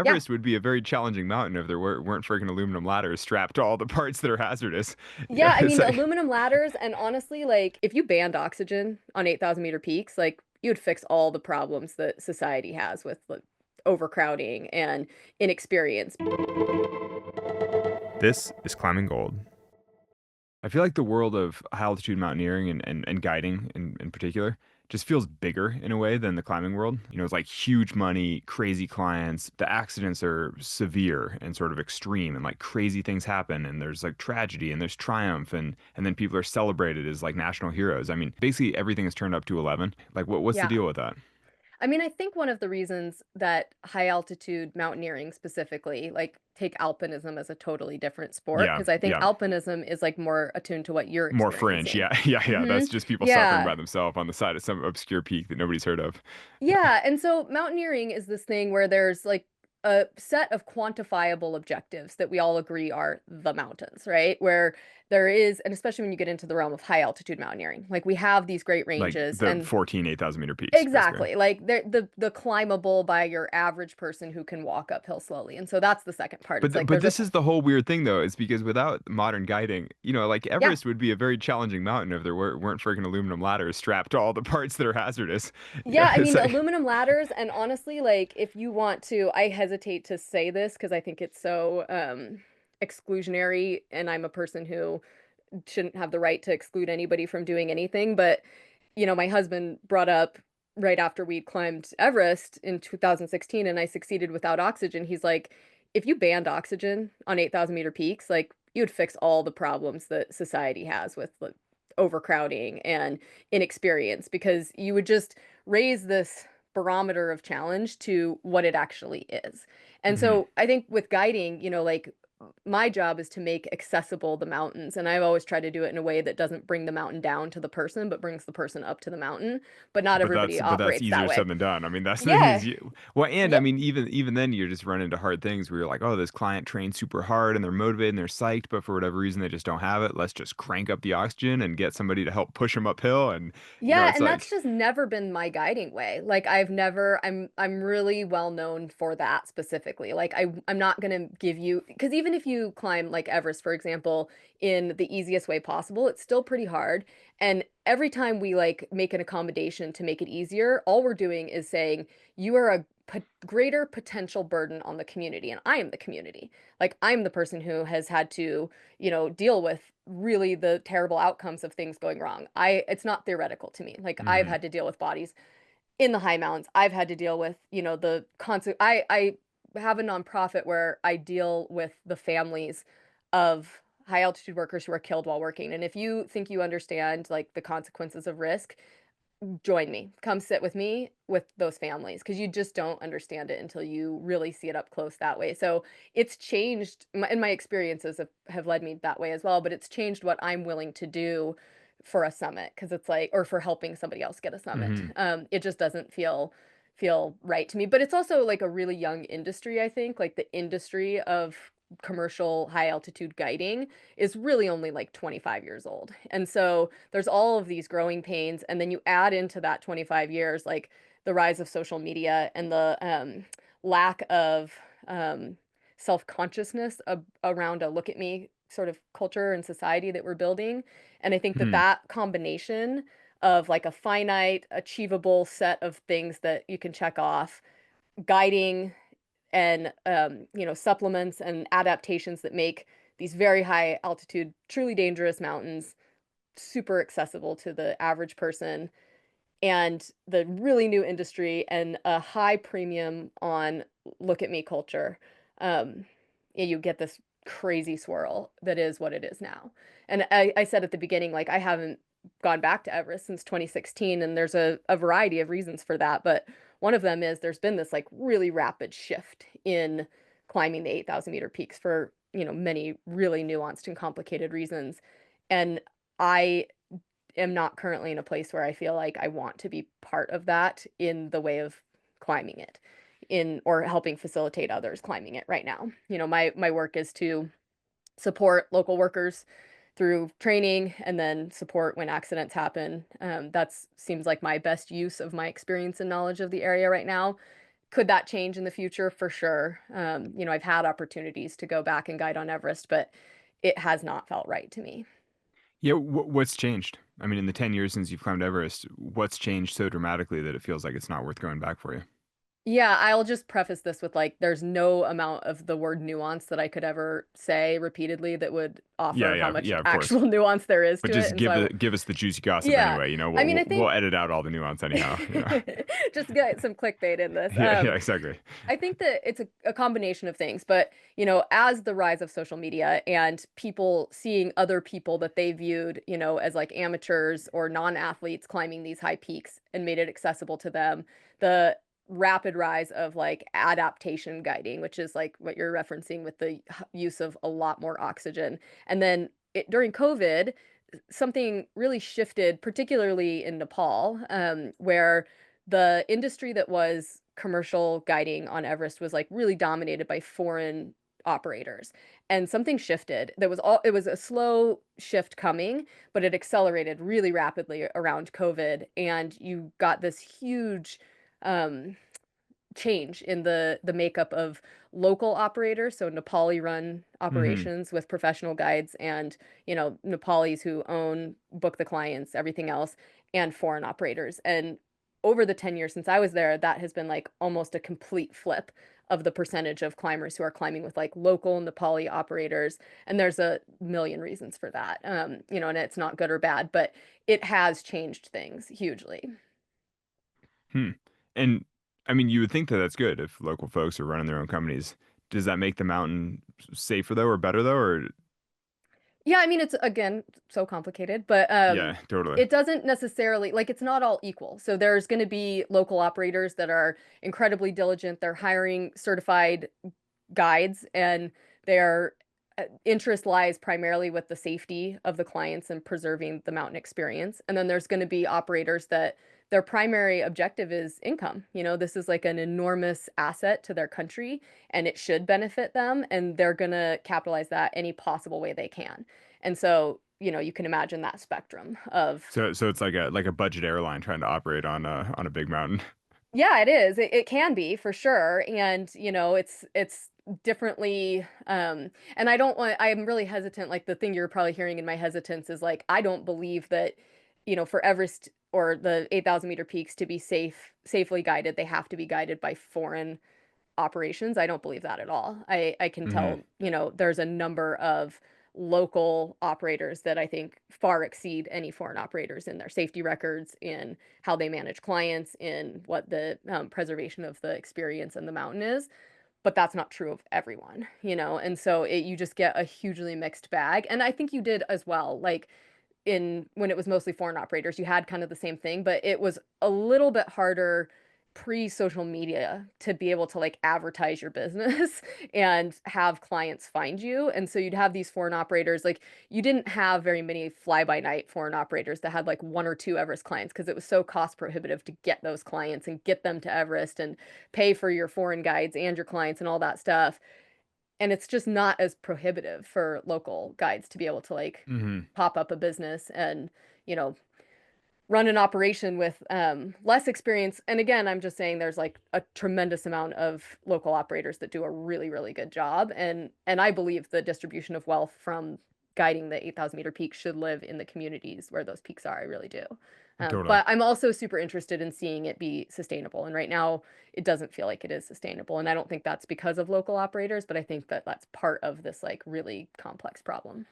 Yeah. Everest would be a very challenging mountain if there weren't freaking aluminum ladders strapped to all the parts that are hazardous. You know, Yeah, I it's mean, like, aluminum ladders, and honestly, like, if you banned oxygen on 8,000-meter peaks, like, you would fix all the problems that society has with, like, overcrowding and inexperience. this is Climbing Gold. I feel like the world of high altitude mountaineering and guiding in particular just feels bigger in a way than the climbing world. You know, it's like huge money, crazy clients. The accidents are severe and sort of extreme, and like crazy things happen, and there's like tragedy and there's triumph, and then people are celebrated as like national heroes. I mean, basically everything is turned up to 11. Like what's the Yeah. deal with that? I mean, I think one of the reasons that high altitude mountaineering specifically, like, take alpinism as a totally different sport, Yeah, because I think yeah. alpinism is, like, more attuned to what you're More fringe. experiencing. Yeah, yeah, yeah. That's Mhm. just people suffering Yeah. by themselves on the side of some obscure peak that nobody's heard of. Yeah. Yeah, and so mountaineering is this thing where there's like a set of quantifiable objectives that we all agree are the mountains, right? Where there is, and especially when you get into the realm of high altitude mountaineering, like we have these great Like ranges the and 14, 8,000 meter peaks, basically. exactly, like the climbable by your average person who can walk uphill slowly. And so that's the second part. But It's like but there's a this is the whole weird thing though, is because without modern guiding, you know, like yeah. Everest would be a very challenging mountain if there weren't freaking aluminum ladders strapped to all the parts that are hazardous. You know, Yeah, I it's mean, like, aluminum ladders, and honestly, like, if you want to, I hesitate to say this because I think it's so exclusionary, and I'm a person who shouldn't have the right to exclude anybody from doing anything. But, my husband brought up right after we climbed Everest in 2016 and I succeeded without oxygen. He's like, if you banned oxygen on 8,000-meter peaks, like, you would fix all the problems that society has with like, overcrowding and inexperience because you would just raise this barometer of challenge to what it actually is. And mhm. so I think with guiding, like my job is to make accessible the mountains, and I've always tried to do it in a way that doesn't bring the mountain down to the person, but brings the person up to the mountain, but not everybody But that's operates that easier way. said than done. I mean, that's the thing is Yeah. you well, and I Yeah. mean, even then you just run into hard things where you're like, oh, this client trained super hard and they're motivated and they're psyched, but for whatever reason they just don't have it. Let's just crank up the oxygen and get somebody to help push them uphill. And Yeah, it's and that's like, just never been my guiding way. Like I'm really well known for that specifically. Like I'm not going to give you because even if you climb like Everest for example in the easiest way possible, it's still pretty hard. And every time we like make an accommodation to make it easier, all we're doing is saying you are a greater potential burden on the community and I am the community. Like I'm the person who has had to deal with really the terrible outcomes of things going wrong. It's not theoretical to me. Like I've mhm, had to deal with bodies in the high mountains. I've had to deal with, the constant I have a nonprofit where I deal with the families of high altitude workers who are killed while working. And if you think you understand like the consequences of risk, join me. Come sit with me with those families because you just don't understand it until you really see it up close that way. So it's changed, and my experiences have led me that way as well. But it's changed what I'm willing to do for a summit because it's like, or for helping somebody else get a summit. mhm. It just doesn't feel right to me. But it's also like a really young industry. I think like the industry of commercial high altitude guiding is really only like 25 years old. And so there's all of these growing pains and then you add into that 25 years like the rise of social media and the lack of self-consciousness around a look at me sort of culture and society that we're building. And I think that Mhm. that combination of like a finite achievable set of things that you can check off guiding and supplements and adaptations that make these very high altitude truly dangerous mountains super accessible to the average person and the really new industry and a high premium on look at me culture. Um, you get this crazy swirl that is what it is now. And I said at the beginning, like, I haven't gone back to Everest since 2016, and there's a variety of reasons for that. But one of them is there's been this like really rapid shift in climbing the 8,000-meter peaks for, many really nuanced and complicated reasons. And I am not currently in a place where I feel like I want to be part of that in the way of climbing it in or helping facilitate others climbing it right now. My work is to support local workers through training and then support when accidents happen. That's seems like my best use of my experience and knowledge of the area right now Could that change in the future? For sure. I've had opportunities to go back and guide on Everest, but it has not felt right to me. Yeah, what's changed? I mean, in the 10 years since you've climbed Everest, what's changed so dramatically that it feels like it's not worth going back for you? Yeah, I'll just preface this with, like, there's no amount of the word nuance that I could ever say repeatedly that would Yeah, offer how yeah, much yeah, of course. actual nuance there is But to it, just and so I won't. give us the juicy gossip Yeah. anyway. I mean, I We'll think edit out all the nuance anyhow. just get some clickbait in this. Yeah, yeah, exactly. I think that it's a combination of things, but as the rise of social media and people seeing other people that they viewed, as like amateurs or non-athletes climbing these high peaks and made it accessible to them, the rapid rise of like adaptation guiding, which is like what you're referencing with the use of a lot more oxygen. And then during COVID, something really shifted, particularly in Nepal, where the industry that was commercial guiding on Everest was like really dominated by foreign operators. And something shifted. It was a slow shift coming, but it accelerated really rapidly around COVID. And you got this huge um, change in the makeup of local operators, so Nepali run Hmm. operations with professional guides and, Nepalis who own, book the clients, everything else, and foreign operators. And over the 10 years since I was there, that has been like almost a complete flip of the percentage of climbers who are climbing with like local Nepali operators. And there's a million reasons for that. And it's not good or bad, but it has changed things hugely. Hmm. And I mean, you would think that that's good if local folks are running their own companies. Does that make the mountain safer though, or better though, or Yeah, I mean, it's again so complicated, but yeah, totally. it doesn't necessarily like it's not all equal. So there's going to be local operators that are incredibly diligent. They're hiring certified guides, and their interest lies primarily with the safety of the clients and preserving the mountain experience. And then there's going to be operators that their primary objective is income. This is like an enormous asset to their country and it should benefit them. And they're going to capitalize that any possible way they can. And so, you can imagine that spectrum of. So it's like a budget airline trying to operate on a big mountain. Yeah, it is. It can be for sure. And, it's differently and I'm really hesitant. Like the thing you're probably hearing in my hesitance is like I don't believe that, for Everest or the 8,000-meter peaks to be safely guided, they have to be guided by foreign operations. I don't believe that at all. I can Hmm. tell, there's a number of local operators that I think far exceed any foreign operators in their safety records, in how they manage clients, in what the preservation of the experience in the mountain is. But that's not true of everyone, and so you just get a hugely mixed bag. And I think you did as well. Like in when it was mostly foreign operators, you had kind of the same thing, but it was a little bit harder pre-social media to be able to like advertise your business and have clients find you. And so you'd have these foreign operators, like you didn't have very many fly-by-night foreign operators that had like one or two Everest clients because it was so cost prohibitive to get those clients and get them to Everest and pay for your foreign guides and your clients and all that stuff. And it's just not as prohibitive for local guides to be able to like Hmm. pop up a business and, you know, run an operation with less experience. And again, I'm just saying there's like a tremendous amount of local operators that do a really, really good job. And I believe the distribution of wealth from guiding the 8,000-meter peak should live in the communities where those peaks are. I really do. Totally. But I'm also super interested in seeing it be sustainable. And right now, it doesn't feel like it is sustainable. And I don't think that's because of local operators, but I think that that's part of this like really complex problem.